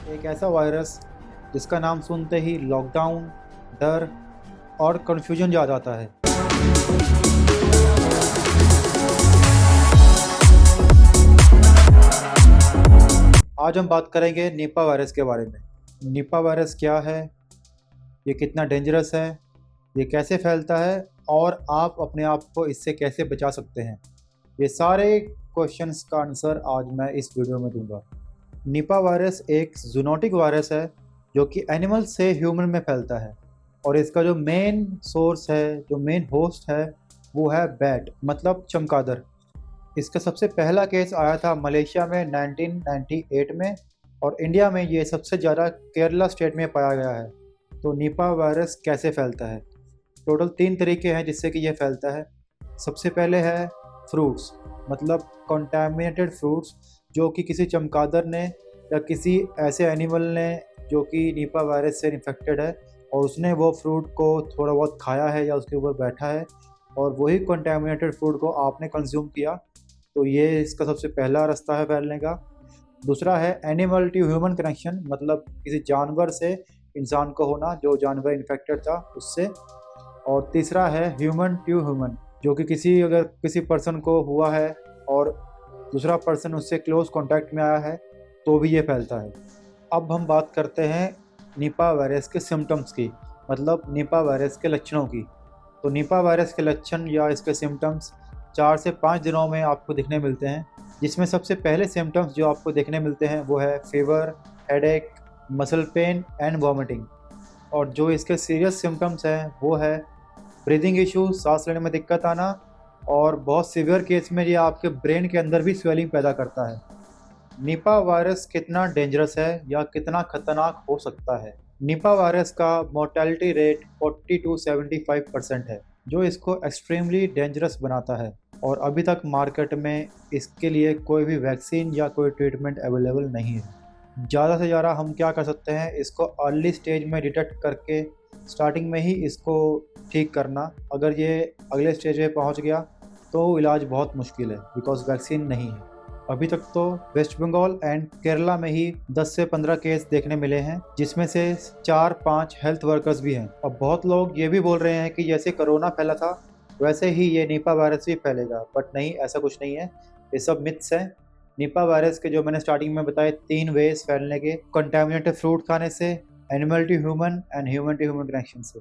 एक ऐसा वायरस जिसका नाम सुनते ही लॉकडाउन, डर और कन्फ्यूजन याद आता है। आज हम बात करेंगे निपा वायरस के बारे में। निपा वायरस क्या है, ये कितना डेंजरस है, ये कैसे फैलता है और आप अपने आप को इससे कैसे बचा सकते हैं। ये सारे क्वेश्चंस का आंसर आज मैं इस वीडियो में दूंगा। निपा वायरस एक जूनोटिक वायरस है जो कि एनिमल से ह्यूमन में फैलता है और इसका जो मेन सोर्स है, जो मेन होस्ट है, वो है बैट, मतलब चमगादड़। इसका सबसे पहला केस आया था मलेशिया में 1998 में और इंडिया में ये सबसे ज़्यादा केरला स्टेट में पाया गया है। तो निपा वायरस कैसे फैलता है? टोटल 3 तरीके हैं जिससे कि ये फैलता है। सबसे पहले है फ्रूट्स, मतलब कंटामिनेटेड फ्रूट्स, जो कि किसी चमगादड़ ने या किसी ऐसे एनिमल ने जो कि निपा वायरस से इन्फेक्टेड है और उसने वो फ्रूट को थोड़ा बहुत खाया है या उसके ऊपर बैठा है और वही कंटामिनेटेड फ्रूट को आपने कंज्यूम किया, तो ये इसका सबसे पहला रास्ता है फैलने का। दूसरा है एनिमल टू ह्यूमन कनेक्शन, मतलब किसी जानवर से इंसान को होना, जो जानवर इन्फेक्टेड था उससे। और तीसरा है ह्यूमन टू ह्यूमन, जो कि अगर किसी पर्सन को हुआ है और दूसरा पर्सन उससे क्लोज कांटेक्ट में आया है तो भी ये फैलता है। अब हम बात करते हैं निपा वायरस के सिम्टम्स की, मतलब निपा वायरस के लक्षणों की। तो निपा वायरस के लक्षण या इसके सिम्टम्स 4 से 5 दिनों में आपको दिखने मिलते हैं, जिसमें सबसे पहले सिम्टम्स जो आपको देखने मिलते हैं वो है fever, headache, muscle pain and vomiting. और जो इसके सीरियस सिम्टम्स हैं वो है ब्रीदिंग इशू, सांस लेने में दिक्कत आना, और बहुत सीवियर केस में ये आपके ब्रेन के अंदर भी स्वेलिंग पैदा करता है। निपा वायरस कितना डेंजरस है या कितना खतरनाक हो सकता है? निपा वायरस का मोर्टेलिटी रेट 40 to 75% है, जो इसको एक्सट्रीमली डेंजरस बनाता है। और अभी तक मार्केट में इसके लिए कोई भी वैक्सीन या कोई ट्रीटमेंट अवेलेबल नहीं है। ज़्यादा से ज़्यादा हम क्या कर सकते हैं, इसको अर्ली स्टेज में डिटेक्ट करके स्टार्टिंग में ही इसको ठीक करना। अगर ये अगले स्टेज में पहुंच गया तो इलाज बहुत मुश्किल है, बिकॉज वैक्सीन नहीं है। अभी तक तो वेस्ट बंगाल एंड केरला में ही 10 से 15 केस देखने मिले हैं, जिसमें से 4-5 हेल्थ वर्कर्स भी हैं। अब बहुत लोग ये भी बोल रहे हैं कि जैसे कोरोना फैला था वैसे ही ये निपा वायरस भी फैलेगा, बट नहीं, ऐसा कुछ नहीं है। ये सब मिथ्स हैं। निपा वायरस के जो मैंने स्टार्टिंग में बताए 3 वेज फैलने के, कंटामिनेटेड फ्रूट खाने से, animal to human and human to human connection से,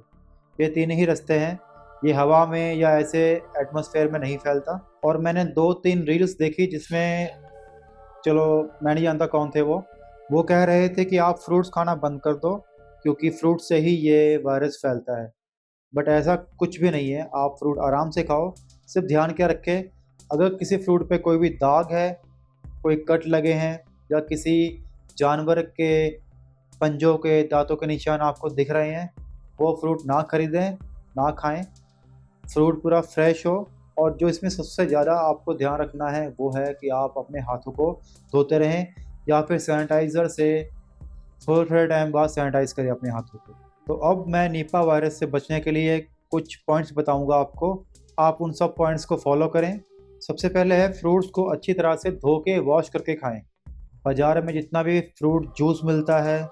ये 3 ही रास्ते हैं। ये हवा में या ऐसे एटमॉस्फेयर में नहीं फैलता। और मैंने 2-3 रील्स देखी जिसमें, चलो मैं नहीं जानता कौन थे वो कह रहे थे कि आप फ्रूट्स खाना बंद कर दो क्योंकि फ्रूट से ही ये वायरस फैलता है। बट ऐसा कुछ भी नहीं है, आप फ्रूट आराम से खाओ। सिर्फ ध्यान क्या रखें, अगर किसी फ्रूट पे कोई भी दाग है, कोई कट लगे हैं या किसी जानवर के पंजों के दांतों के निशान आपको दिख रहे हैं, वो फ्रूट ना खरीदें, ना खाएं। फ्रूट पूरा फ्रेश हो। और जो इसमें सबसे ज़्यादा आपको ध्यान रखना है वो है कि आप अपने हाथों को धोते रहें या फिर सैनिटाइज़र से थोड़े टाइम बाद सैनिटाइज़ करें अपने हाथों को। तो अब मैं निपा वायरस से बचने के लिए कुछ पॉइंट्स बताऊंगा आपको, आप उन सब पॉइंट्स को फॉलो करें। सबसे पहले है फ्रूट्स को अच्छी तरह से धो के वॉश करके खाएं। बाज़ार में जितना भी फ्रूट जूस मिलता है,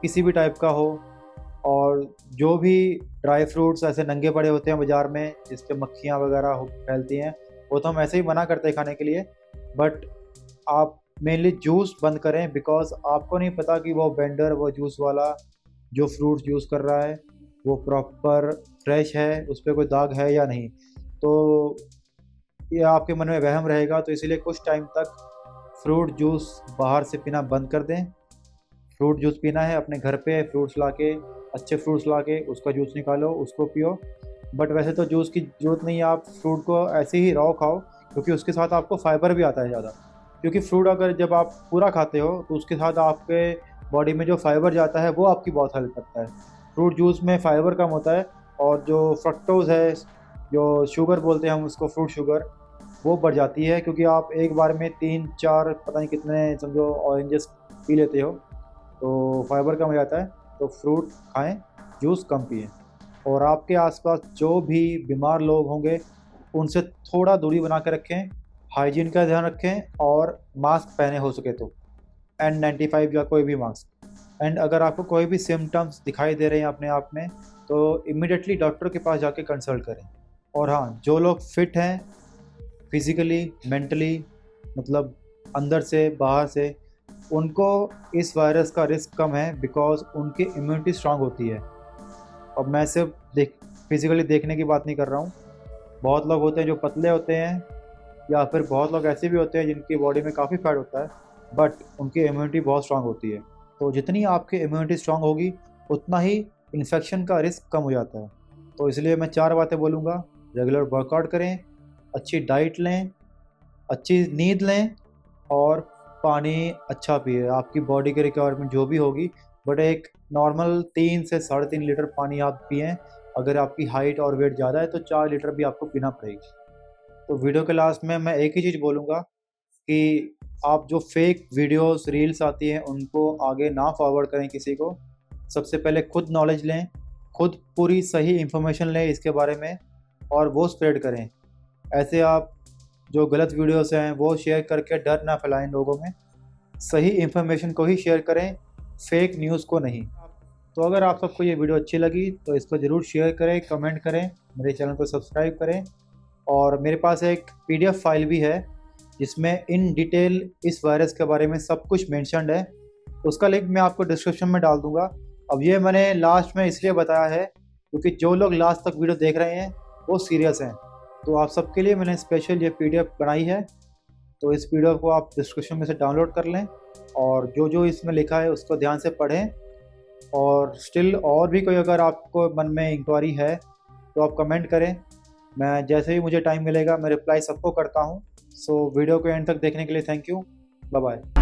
किसी भी टाइप का हो, और जो भी ड्राई फ्रूट्स ऐसे नंगे पड़े होते हैं बाज़ार में जिस पे मक्खियाँ वगैरह फैलती हैं, वो तो हम ऐसे ही मना करते हैं खाने के लिए। बट आप मेनली जूस बंद करें, बिकॉज आपको नहीं पता कि वो वेंडर, वो जूस वाला जो फ्रूट यूज़ कर रहा है वो प्रॉपर फ्रेश है, उस पर कोई दाग है या नहीं। तो ये आपके मन में वहम रहेगा, तो इसीलिए कुछ टाइम तक फ्रूट जूस बाहर से पीना बंद कर दें। फ्रूट जूस पीना है अपने घर पे, फ्रूट्स ला के, अच्छे फ्रूट्स ला के उसका जूस निकालो, उसको पियो। बट वैसे तो जूस की ज़रूरत नहीं है, आप फ्रूट को ऐसे ही रॉ खाओ, क्योंकि उसके साथ आपको फाइबर भी आता है ज़्यादा। क्योंकि फ्रूट अगर जब आप पूरा खाते हो तो उसके साथ आपके बॉडी में जो फाइबर जाता है वो आपकी बहुत हेल्प करता है। फ्रूट जूस में फाइबर कम होता है और जो फ्रक्टोज़ है, जो शुगर बोलते हैं हम उसको, फ्रूट शुगर, वो बढ़ जाती है। क्योंकि आप एक बार में 3-4 पता नहीं कितने समझो ऑरेंजेस पी लेते हो, तो फाइबर कम हो जाता है। तो फ्रूट खाएं, जूस कम पिएं। और आपके आसपास जो भी बीमार लोग होंगे उनसे थोड़ा दूरी बना के रखें, हाइजीन का ध्यान रखें और मास्क पहने हो सके तो, N95 या कोई भी मास्क। एंड अगर आपको कोई भी सिम्टम्स दिखाई दे रहे हैं अपने आप में, तो इमिडिएटली डॉक्टर के पास जाके कंसल्ट करें। और हाँ, जो लोग फिट हैं फिज़िकली, मेंटली, मतलब अंदर से बाहर से, उनको इस वायरस का रिस्क कम है, बिकॉज़ उनकी इम्यूनिटी स्ट्रांग होती है। अब मैं सिर्फ फिज़िकली देखने की बात नहीं कर रहा हूँ। बहुत लोग होते हैं जो पतले होते हैं, या फिर बहुत लोग ऐसे भी होते हैं जिनकी बॉडी में काफ़ी फैट होता है, बट उनकी इम्यूनिटी बहुत स्ट्रांग होती है। तो जितनी आपकी इम्यूनिटी स्ट्रांग होगी, उतना ही इन्फेक्शन का रिस्क कम हो जाता है। तो इसलिए मैं 4 बातें बोलूँगा। रेगुलर वर्कआउट करें, अच्छी डाइट लें, अच्छी नींद लें, और पानी अच्छा पिए। आपकी बॉडी की रिक्वायरमेंट जो भी होगी, बट एक नॉर्मल 3 से 3.5 लीटर पानी आप पिएँ। अगर आपकी हाइट और वेट ज़्यादा है तो 4 लीटर भी आपको पीना पड़ेगी। तो वीडियो के लास्ट में मैं एक ही चीज़ बोलूँगा कि आप जो फेक वीडियोस, रील्स आती हैं, उनको आगे ना फॉरवर्ड करें किसी को। सबसे पहले खुद नॉलेज लें, खुद पूरी सही इन्फॉर्मेशन लें इसके बारे में, और वो स्प्रेड करें। ऐसे आप जो गलत वीडियोस हैं वो शेयर करके डर ना फैलाएं लोगों में। सही इन्फॉर्मेशन को ही शेयर करें, फेक न्यूज़ को नहीं। तो अगर आप सबको ये वीडियो अच्छी लगी तो इसको ज़रूर शेयर करें, कमेंट करें, मेरे चैनल को सब्सक्राइब करें। और मेरे पास एक पीडीएफ फाइल भी है जिसमें इन डिटेल इस वायरस के बारे में सब कुछ मेंशन्ड है। उसका लिंक मैं आपको डिस्क्रिप्शन में डाल दूंगा। अब ये मैंने लास्ट में इसलिए बताया है क्योंकि जो लोग लास्ट तक वीडियो देख रहे हैं वो सीरियस हैं। तो आप सबके लिए मैंने स्पेशल ये पीडीएफ बनाई है। तो इस पीडीएफ को आप डिस्क्रिप्शन में से डाउनलोड कर लें, और जो जो इसमें लिखा है उसको ध्यान से पढ़ें। और स्टिल और भी कोई अगर आपको मन में इंक्वायरी है तो आप कमेंट करें। मैं जैसे ही मुझे टाइम मिलेगा मैं रिप्लाई सबको करता हूँ। सो वीडियो को एंड तक देखने के लिए थैंक यू। Bye bye.